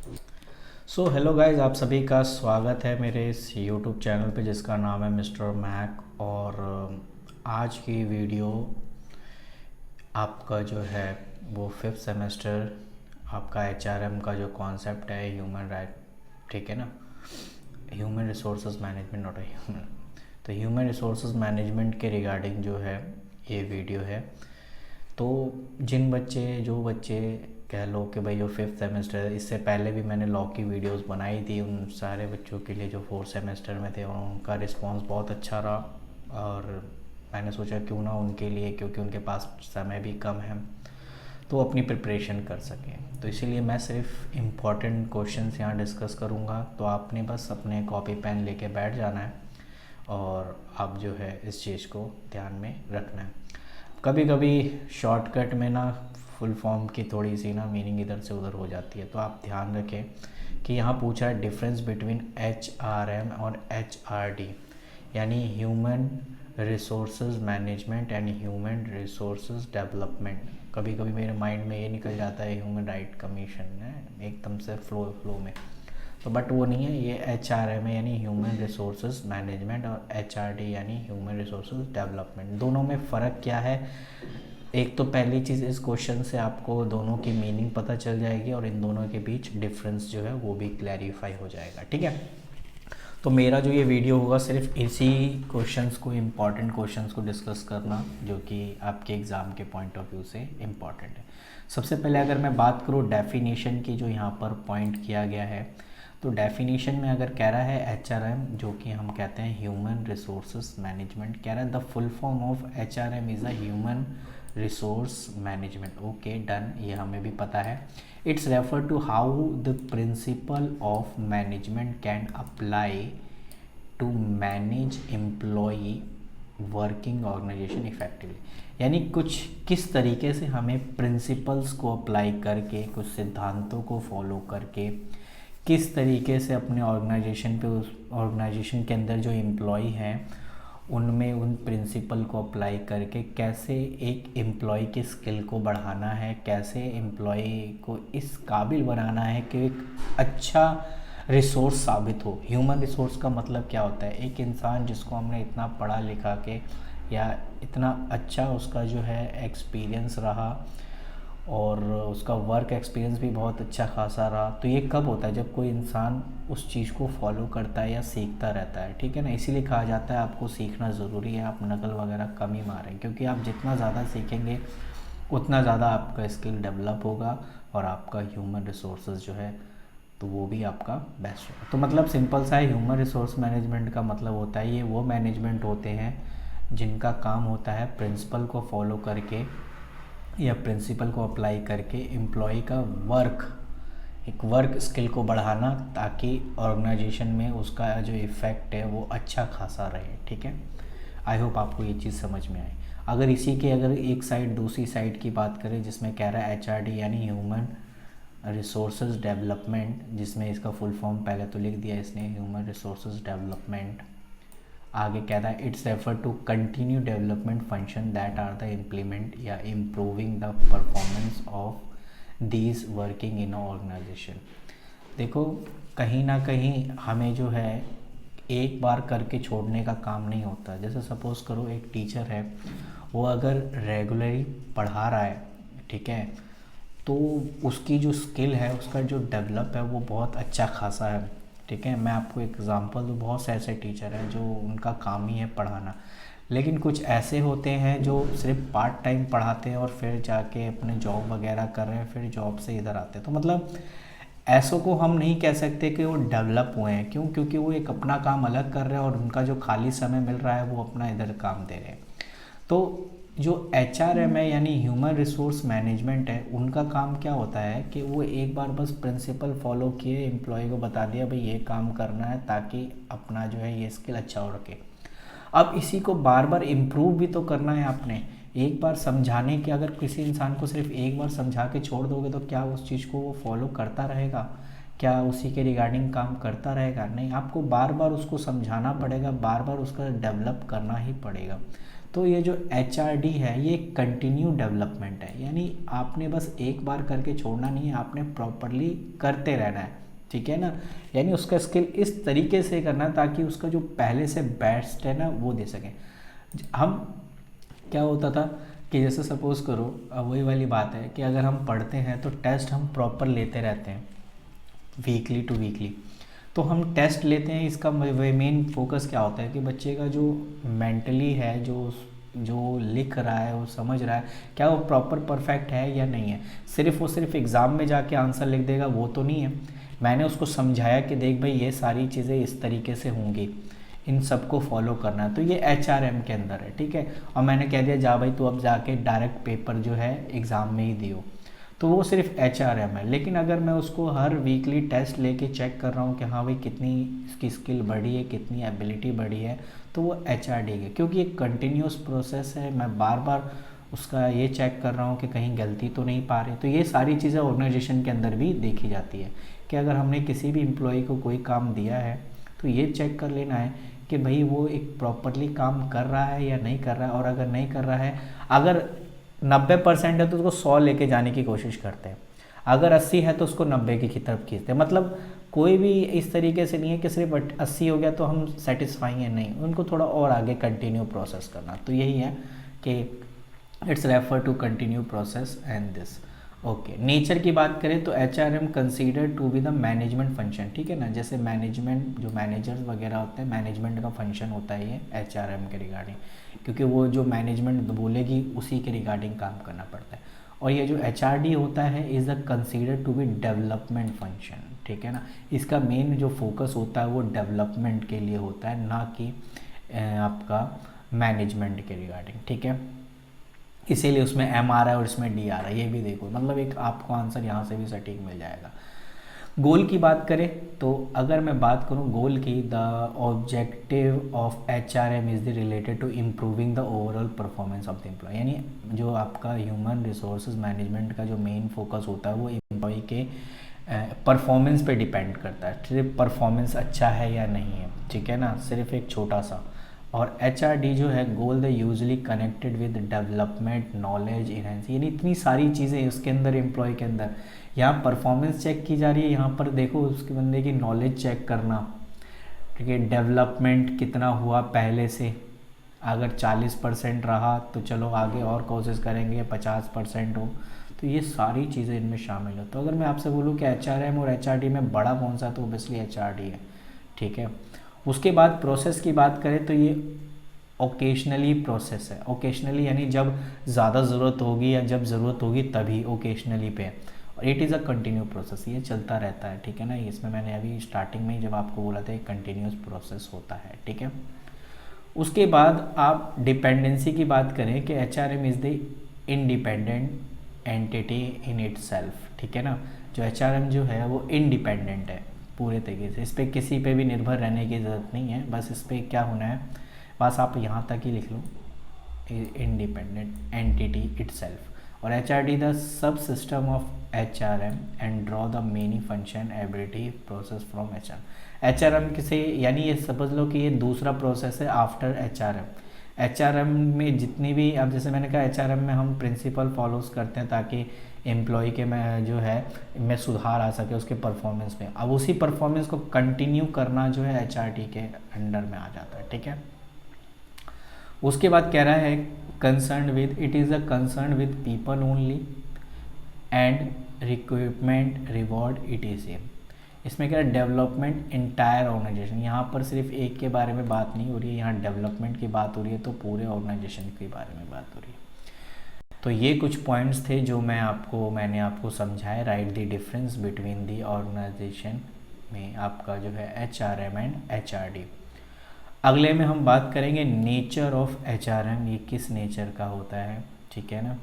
So hello guys, आप सभी का स्वागत है मेरे इस यूट्यूब चैनल पे जिसका नाम है मिस्टर मैक। और आज की वीडियो आपका जो है वो फिफ्थ सेमेस्टर आपका एचआरएम का जो कॉन्सेप्ट है ह्यूमन राइट, ठीक है ना, human resources management, not human. तो ह्यूमन रिसोर्सेज मैनेजमेंट के रिगार्डिंग जो है ये वीडियो है। तो जो बच्चे कह लो कि भाई जो फिफ्थ सेमेस्टर है, इससे पहले भी मैंने लॉ की वीडियोस बनाई थी उन सारे बच्चों के लिए जो फोर्थ सेमेस्टर में थे, और उनका रिस्पांस बहुत अच्छा रहा। और मैंने सोचा क्यों ना उनके लिए, क्योंकि उनके पास समय भी कम है, तो अपनी प्रिपरेशन कर सकें। तो इसीलिए मैं सिर्फ इम्पॉर्टेंट क्वेश्चंस यहाँ डिस्कस करूँगा। तो आपने बस अपने कॉपी पेन लेके बैठ जाना है और आप जो है इस चीज़ को ध्यान में रखना है। कभी कभी शॉर्टकट में ना फुल फॉर्म की थोड़ी सी ना मीनिंग इधर से उधर हो जाती है, तो आप ध्यान रखें कि यहाँ पूछा है डिफरेंस बिटवीन एचआरएम और एचआरडी, यानी human resources management and human resources development. कभी कभी मेरे माइंड में ये निकल जाता है ह्यूमन राइट कमीशन है एकदम से फ्लो में, तो बट वो नहीं है। ये एचआरएम है यानी ह्यूमन रिसोर्सेज मैनेजमेंट, और एचआरडी यानी ह्यूमन रिसोर्सेज डेवलपमेंट। दोनों में फ़र्क क्या है? एक तो पहली चीज़, इस क्वेश्चन से आपको दोनों की मीनिंग पता चल जाएगी और इन दोनों के बीच डिफरेंस जो है वो भी क्लैरिफाई हो जाएगा, ठीक है। तो मेरा जो ये वीडियो होगा सिर्फ इसी क्वेश्चंस को, इम्पॉर्टेंट क्वेश्चंस को डिस्कस करना जो कि आपके एग्ज़ाम के पॉइंट ऑफ व्यू से इम्पॉर्टेंट है। सबसे पहले अगर मैं बात करूँ डेफिनेशन की, जो यहाँ पर पॉइंट किया गया है, तो डेफिनेशन में अगर कह रहा है एचआरएम, जो कि हम कहते हैं ह्यूमन रिसोर्सेज मैनेजमेंट, कह रहा है the full form of HRM is a human resource management. Okay done, ये हमें भी पता है। It's refer to how the principle of management can apply to manage employee working organisation effectively, यानी कुछ किस तरीके से हमें प्रिंसिपल्स को अप्लाई करके, कुछ सिद्धांतों को फॉलो करके, किस तरीके से अपने ऑर्गेनाइजेशन पे, उस ऑर्गेनाइजेशन के अंदर जो एम्प्लॉई हैं उनमें उन प्रिंसिपल को अप्लाई करके कैसे एक एम्प्लॉय की स्किल को बढ़ाना है, कैसे एम्प्लॉय को इस काबिल बनाना है कि एक अच्छा रिसोर्स साबित हो। ह्यूमन रिसोर्स का मतलब क्या होता है? एक इंसान जिसको हमने इतना पढ़ा लिखा के, या इतना अच्छा उसका जो है एक्सपीरियंस रहा और उसका वर्क एक्सपीरियंस भी बहुत अच्छा खासा रहा। तो ये कब होता है? जब कोई इंसान उस चीज़ को फॉलो करता है या सीखता रहता है, ठीक है ना। इसीलिए कहा जाता है आपको सीखना ज़रूरी है, आप नकल वगैरह कम ही मारें, क्योंकि आप जितना ज़्यादा सीखेंगे उतना ज़्यादा आपका स्किल डेवलप होगा और आपका ह्यूमन रिसोर्सेज जो है तो वो भी आपका बेस्ट होगा। तो मतलब सिंपल सा है, ह्यूमन रिसोर्स मैनेजमेंट का मतलब होता है ये वो मैनेजमेंट होते हैं जिनका काम होता है प्रिंसिपल को फॉलो करके या प्रिंसिपल को अप्लाई करके एम्प्लॉय का एक वर्क स्किल को बढ़ाना, ताकि ऑर्गेनाइजेशन में उसका जो इफ़ेक्ट है वो अच्छा खासा रहे, ठीक है। आई होप आपको ये चीज़ समझ में आए। अगर इसी के अगर एक साइड दूसरी साइड की बात करें, जिसमें कह रहा है एचआरडी यानी ह्यूमन रिसोर्सेज डेवलपमेंट, जिसमें इसका फुल फॉर्म पहले तो लिख दिया इसने, ह्यूमन रिसोर्सेज डेवलपमेंट। आगे कह रहा है it's refer to continue development function that are the implement या improving the performance of these working in organisation. देखो, कहीं ना कहीं हमें जो है एक बार करके छोड़ने का काम नहीं होता। जैसे सपोज़ करो एक टीचर है, वो अगर रेगुलरली पढ़ा रहा है, ठीक है, तो उसकी जो स्किल है, उसका जो डेवलप है वो बहुत अच्छा खासा है, ठीक है। मैं आपको एग्जांपल दूँ, बहुत से ऐसे टीचर हैं जो उनका काम ही है पढ़ाना, लेकिन कुछ ऐसे होते हैं जो सिर्फ पार्ट टाइम पढ़ाते हैं और फिर जाके अपने जॉब वगैरह कर रहे हैं, फिर जॉब से इधर आते हैं। तो मतलब ऐसों को हम नहीं कह सकते कि वो डेवलप हुए हैं। क्यों? क्योंकि वो एक अपना काम अलग कर रहे हैं और उनका जो खाली समय मिल रहा है वो अपना इधर काम दे रहे हैं। तो जो एचआरएम है यानी ह्यूमन रिसोर्स मैनेजमेंट है, उनका काम क्या होता है कि वो एक बार बस प्रिंसिपल फॉलो किए, एम्प्लॉय को बता दिया भाई ये काम करना है, ताकि अपना जो है ये स्किल अच्छा हो रखे। अब इसी को बार बार इम्प्रूव भी तो करना है आपने। एक बार समझाने के, अगर किसी इंसान को सिर्फ एक बार समझा के छोड़ दोगे तो क्या उस चीज़ को वो फॉलो करता रहेगा? क्या उसी के रिगार्डिंग काम करता रहेगा? नहीं, आपको बार बार उसको समझाना पड़ेगा, बार बार उसका डेवलप करना ही पड़ेगा। तो ये जो HRD है ये कंटिन्यू डेवलपमेंट है, यानी आपने बस एक बार करके छोड़ना नहीं है, आपने प्रॉपरली करते रहना है, ठीक है ना। यानी उसका स्किल इस तरीके से करना ताकि उसका जो पहले से बेस्ट है ना वो दे सकें। हम क्या होता था कि जैसे सपोज़ करो, वही वाली बात है कि अगर हम पढ़ते हैं तो टेस्ट हम प्रॉपर लेते रहते हैं वीकली टू वीकली। तो हम टेस्ट लेते हैं, इसका मेन फोकस क्या होता है कि बच्चे का जो मेंटली है, जो लिख रहा है, वो समझ रहा है, क्या वो प्रॉपर परफेक्ट है या नहीं है। वो सिर्फ एग्ज़ाम में जाके आंसर लिख देगा वो तो नहीं है। मैंने उसको समझाया कि देख भाई ये सारी चीज़ें इस तरीके से होंगी, इन सबको फॉलो करना है, तो ये HRM के अंदर है, ठीक है। और मैंने कह दिया जा भाई तू अब जाके डायरेक्ट पेपर जो है एग्ज़ाम में ही दियो, तो वो सिर्फ HRM है। लेकिन अगर मैं उसको हर वीकली टेस्ट लेके चेक कर रहा हूँ कि हाँ भाई कितनी इसकी स्किल बढ़ी है, कितनी एबिलिटी बढ़ी है, तो वो HRD है, क्योंकि एक कंटिन्यूस प्रोसेस है। मैं बार बार उसका ये चेक कर रहा हूँ कि कहीं गलती तो नहीं पा रही। तो ये सारी चीज़ें ऑर्गेनाइजेशन के अंदर भी देखी जाती है कि अगर हमने किसी भी एम्प्लॉय को कोई काम दिया है तो ये चेक कर लेना है कि भाई वो एक प्रॉपरली काम कर रहा है या नहीं कर रहा है। और अगर नहीं कर रहा है, अगर 90% है तो उसको 100 लेके जाने की कोशिश करते हैं, अगर 80 है तो उसको 90 की तरफ खींचते हैं। मतलब कोई भी इस तरीके से नहीं है कि सिर्फ 80 हो गया तो हम सेटिस्फाई हैं, नहीं, उनको थोड़ा और आगे कंटिन्यू प्रोसेस करना। तो यही है कि it's refer to continue process and this. Okay, nature की बात करें तो HRM consider to be the management function, ठीक है ना। जैसे मैनेजमेंट जो मैनेजर्स वगैरह होते हैं, मैनेजमेंट का फंक्शन होता है ये HRM के रिगार्डिंग, क्योंकि वो जो मैनेजमेंट बोलेगी उसी के रिगार्डिंग काम करना पड़ता है। और ये जो HRD होता है is the consider to be development function, ठीक है ना। इसका मेन जो फोकस होता है वो डेवलपमेंट के लिए होता है, ना कि आपका मैनेजमेंट के रिगार्डिंग, ठीक है। इसीलिए उसमें M आ रहा है और इसमें D आ रहा है, ये भी देखो, मतलब एक आपको आंसर यहाँ से भी सटीक मिल जाएगा। गोल की बात करें तो अगर मैं बात करूँ गोल की, the objective of HRM is the related to improving the overall performance of the employ, यानी जो आपका ह्यूमन रिसोर्सेज मैनेजमेंट का जो मेन फोकस होता है वो एम्प्लॉय के परफॉर्मेंस पे डिपेंड करता है, सिर्फ परफॉर्मेंस अच्छा है या नहीं है, ठीक है ना, सिर्फ एक छोटा सा। और HRD जो है goal the usually connected with development knowledge enhance, यानी इतनी सारी चीज़ें उसके अंदर एम्प्लॉय के अंदर। यहाँ परफॉर्मेंस चेक की जा रही है, यहाँ पर देखो उसके बंदे की नॉलेज चेक करना, ठीक है, डेवलपमेंट कितना हुआ पहले से, अगर 40% रहा तो चलो आगे और कोशिश करेंगे 50% हो, तो ये सारी चीज़ें इनमें शामिल हो। तो अगर मैं आपसे बोलूँ कि HRM और HRD में बड़ा कौन सा, तो ओबियसली HRD है, ठीक है। उसके बाद प्रोसेस की बात करें तो ये ओकेशनली प्रोसेस है, ओकेशनली यानी जब ज़्यादा ज़रूरत होगी या जब ज़रूरत होगी तभी ओकेशनली पे है। और it is a continue process, ये चलता रहता है, ठीक है ना। इसमें मैंने अभी स्टार्टिंग में ही जब आपको बोला था कंटिन्यूस प्रोसेस होता है, ठीक है। उसके बाद आप डिपेंडेंसी की बात करें कि HRM is the independent entity in itself, ठीक है ना। जो HRM जो है वो इंडिपेंडेंट है पूरे तरीके से, इस पर किसी पे भी निर्भर रहने की ज़रूरत नहीं है, बस इस पर क्या होना है, बस आप यहाँ तक ही लिख लो, इंडिपेंडेंट एंटिटी इटसेल्फ। और HRD the sub system of HRM and draw the many function ability process from HRM से, यानी ये समझ लो कि ये दूसरा प्रोसेस है आफ्टर HRM में जितनी भी, अब जैसे मैंने कहा HRM में हम प्रिंसिपल फॉलोज करते हैं ताकि एम्प्लॉय के में जो है में सुधार आ सके उसके परफॉर्मेंस में। अब उसी परफॉर्मेंस को कंटिन्यू करना जो है HRD के अंडर में आ जाता है, ठीक है। उसके बाद कह रहा है concern with, it is a concern with people only and recruitment reward ETC। इसमें क्या है, डेवलपमेंट इंटायर ऑर्गेनाइजेशन, यहाँ पर सिर्फ एक के बारे में बात नहीं हो रही है, यहाँ डेवलपमेंट की बात हो रही है, तो पूरे ऑर्गेनाइजेशन के बारे में बात हो रही है। तो ये कुछ पॉइंट्स थे जो मैंने आपको समझाए, right the difference between the organisation में आपका जो है HRM एंड HRD। अगले में हम बात करेंगे नेचर ऑफ HRM, ये किस नेचर का होता है, ठीक है ना।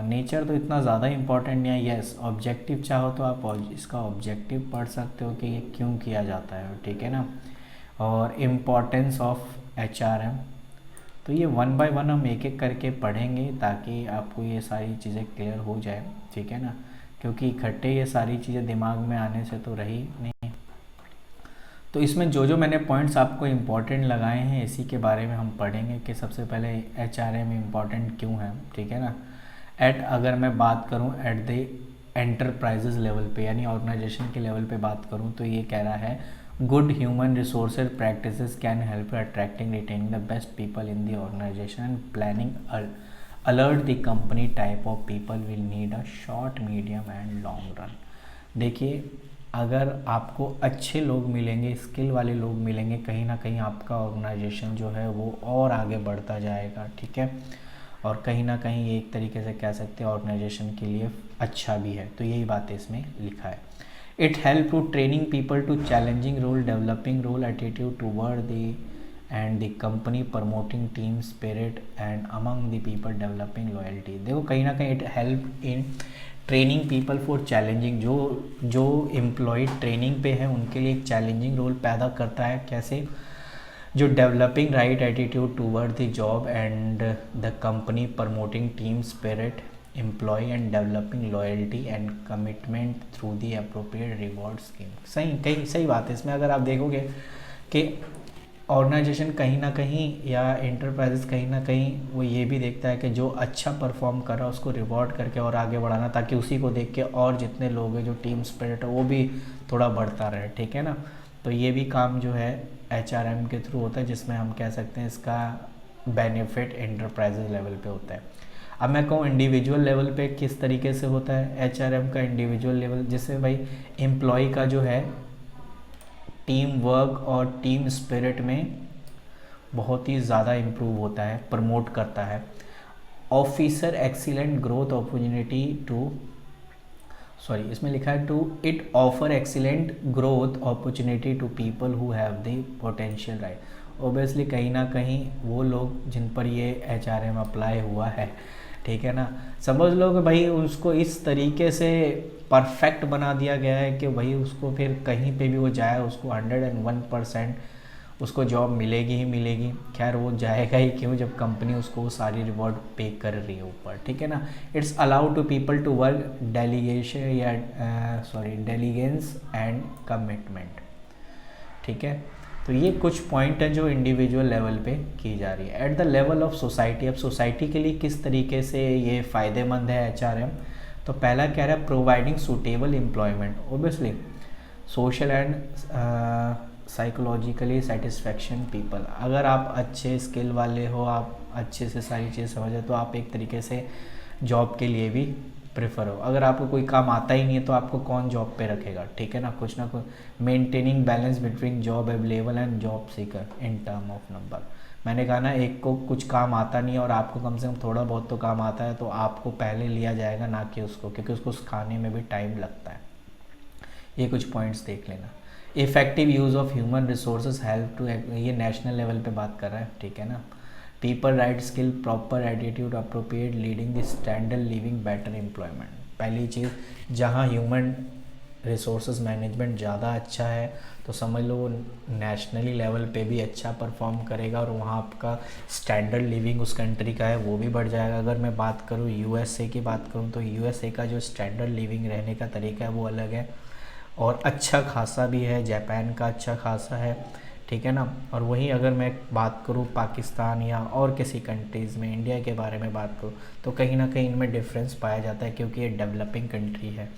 नेचर तो इतना ज़्यादा इम्पॉर्टेंट नहीं है। यस, ऑब्जेक्टिव चाहो तो आप इसका ऑब्जेक्टिव पढ़ सकते हो कि ये क्यों किया जाता है, ठीक है ना। और इम्पॉर्टेंस ऑफ HRM, तो ये 1 बाय 1 हम एक एक करके पढ़ेंगे ताकि आपको ये सारी चीज़ें क्लियर हो जाए, ठीक है ना, क्योंकि इकट्ठे ये सारी चीज़ें दिमाग में आने से तो रही नहीं। तो इसमें जो जो मैंने पॉइंट्स आपको इम्पॉर्टेंट लगाए हैं इसी के बारे में हम पढ़ेंगे कि सबसे पहले HRM इम्पॉर्टेंट क्यों है, ठीक है ना। अगर मैं बात करूं एट द एंटरप्राइजेज लेवल पे यानी ऑर्गेनाइजेशन के लेवल पे बात करूं तो ये कह रहा है good human resources practices can help attracting retaining the best people in the organisation and planning alert the company type of people will need a short medium and long run. देखिए, अगर आपको अच्छे लोग मिलेंगे, स्किल वाले लोग मिलेंगे, कहीं ना कहीं आपका ऑर्गेनाइजेशन जो है वो और आगे बढ़ता जाएगा, ठीक है। और कहीं ना कहीं एक तरीके से कह सकते हैं ऑर्गेनाइजेशन के लिए अच्छा भी है, तो यही बात इसमें लिखा है। It help to training people to challenging role, developing role attitude toward the end the company, promoting team spirit and among the people, developing loyalty. देखो कहीं ना कहीं it help in training people for challenging, जो employ training पे है उनके लिए एक चैलेंजिंग रोल पैदा करता है। कैसे? जो developing right attitude toward the job and the company, promoting team spirit employ and developing loyalty and commitment through the appropriate reward scheme. सही बात है। इसमें अगर आप देखोगे कि ऑर्गेनाइजेशन कहीं ना कहीं या एंटरप्राइजेस कहीं ना कहीं वो ये भी देखता है कि जो अच्छा परफॉर्म कर रहा है उसको रिवॉर्ड करके और आगे बढ़ाना, ताकि उसी को देख के और जितने लोग हैं जो टीम स्पिरिट है वो भी थोड़ा बढ़ता रहे, ठीक है ना। तो ये भी काम जो है HRM के थ्रू होता है, जिसमें हम कह सकते हैं इसका बेनिफिट एंटरप्राइजेज लेवल पे होता है। अब मैं कहूँ इंडिविजुअल लेवल पे किस तरीके से होता है HRM का इंडिविजुअल लेवल, जिससे भाई एम्प्लॉय का जो है टीम वर्क और टीम स्पिरिट में बहुत ही ज़्यादा इम्प्रूव होता है, प्रमोट करता है। Officer excellent growth opportunity to इसमें लिखा है to it offer excellent growth opportunity to people who have the potential right. Obviously कहीं ना कहीं वो लोग जिन पर ये HRM अप्लाई हुआ है, ठीक है ना, समझ लो कि भाई उसको इस तरीके से परफेक्ट बना दिया गया है कि भाई उसको फिर कहीं पे भी वो जाए उसको 101% उसको जॉब मिलेगी ही मिलेगी। खैर वो जाएगा ही क्यों जब कंपनी उसको वो सारी रिवॉर्ड पे कर रही है ऊपर, ठीक है ना। It's allowed to people to work delegation या डेलीगेंस एंड कमिटमेंट, ठीक है। तो ये कुछ पॉइंट है जो इंडिविजुअल लेवल पे की जा रही है। At the level of society, अब सोसाइटी के लिए किस तरीके से ये फ़ायदेमंद है HRM, तो पहला कह रहा है providing suitable employment, obviously social and psychologically satisfaction people. अगर आप अच्छे स्किल वाले हो, आप अच्छे से सारी चीज़ समझे, तो आप एक तरीके से जॉब के लिए भी प्रेफर हो। अगर आपको कोई काम आता ही नहीं है तो आपको कौन जॉब पे रखेगा, ठीक है ना। कुछ ना कुछ maintaining balance between job available and job seeker in term of number. मैंने कहा ना, एक को कुछ काम आता नहीं है और आपको कम से कम थोड़ा बहुत तो काम आता है, तो आपको पहले लिया जाएगा ना कि उसको, क्योंकि उसको सिखाने में भी टाइम लगता है। ये कुछ पॉइंट्स देख लेना। Effective use of human resources help to, ये नेशनल लेवल पे बात कर रहा है, ठीक है ना। People right skill proper attitude appropriate leading the standard living better employment. पहली चीज़, जहाँ ह्यूमन रिसोर्सेज मैनेजमेंट ज़्यादा अच्छा है तो समझ लो वो नेशनली लेवल पे भी अच्छा परफॉर्म करेगा और वहाँ आपका स्टैंडर्ड लिविंग उस कंट्री का है वो भी बढ़ जाएगा। अगर मैं बात करूँ USA की बात करूँ तो USA का जो स्टैंडर्ड लिविंग रहने का तरीका है वो अलग है और अच्छा खासा भी है। जापान का अच्छा खासा है, ठीक है ना। और वहीं अगर मैं बात करूँ पाकिस्तान या और किसी कंट्रीज़ में, इंडिया के बारे में बात करूँ, तो कहीं ना कहीं इनमें डिफरेंस पाया जाता है क्योंकि ये डेवलपिंग कंट्री है।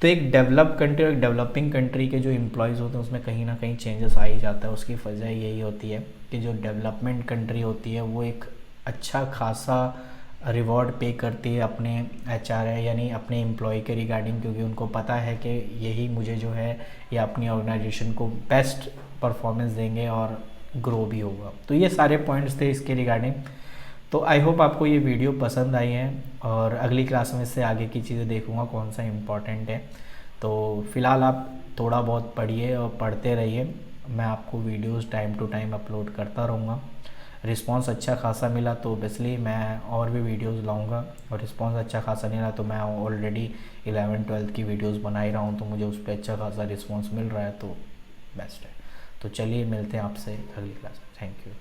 तो एक डेवलप कंट्री और एक डेवलपिंग कंट्री के जो एम्प्लॉयज़ होते हैं उसमें कहीं ना कहीं चेंजेस आ ही जाता है। उसकी वजह यही होती है कि जो डेवलपमेंट कंट्री होती है वो एक अच्छा खासा रिवॉर्ड पे करती है अपने HR यानी अपने एम्प्लॉय के रिगार्डिंग, क्योंकि उनको पता है कि यही मुझे जो है या अपनी ऑर्गेनाइजेशन को बेस्ट परफॉर्मेंस देंगे और ग्रो भी होगा। तो ये सारे पॉइंट्स थे इसके रिगार्डिंग। तो आई होप आपको ये वीडियो पसंद आई है और अगली क्लास में इससे आगे की चीज़ें देखूंगा कौन सा इम्पॉर्टेंट है। तो फ़िलहाल आप थोड़ा बहुत पढ़िए और पढ़ते रहिए। मैं आपको videos time to time upload करता रहूँगा। रिस्पांस अच्छा खासा मिला तो ओबियसली मैं और भी वीडियोस लाऊंगा, और रिस्पांस अच्छा खासा नहीं रहा तो मैं ऑलरेडी 11-12 की वीडियोस बना ही रहा हूँ, तो मुझे उस पर अच्छा खासा रिस्पांस मिल रहा है तो बेस्ट है। तो चलिए मिलते हैं आपसे अगली क्लास में। Thank you.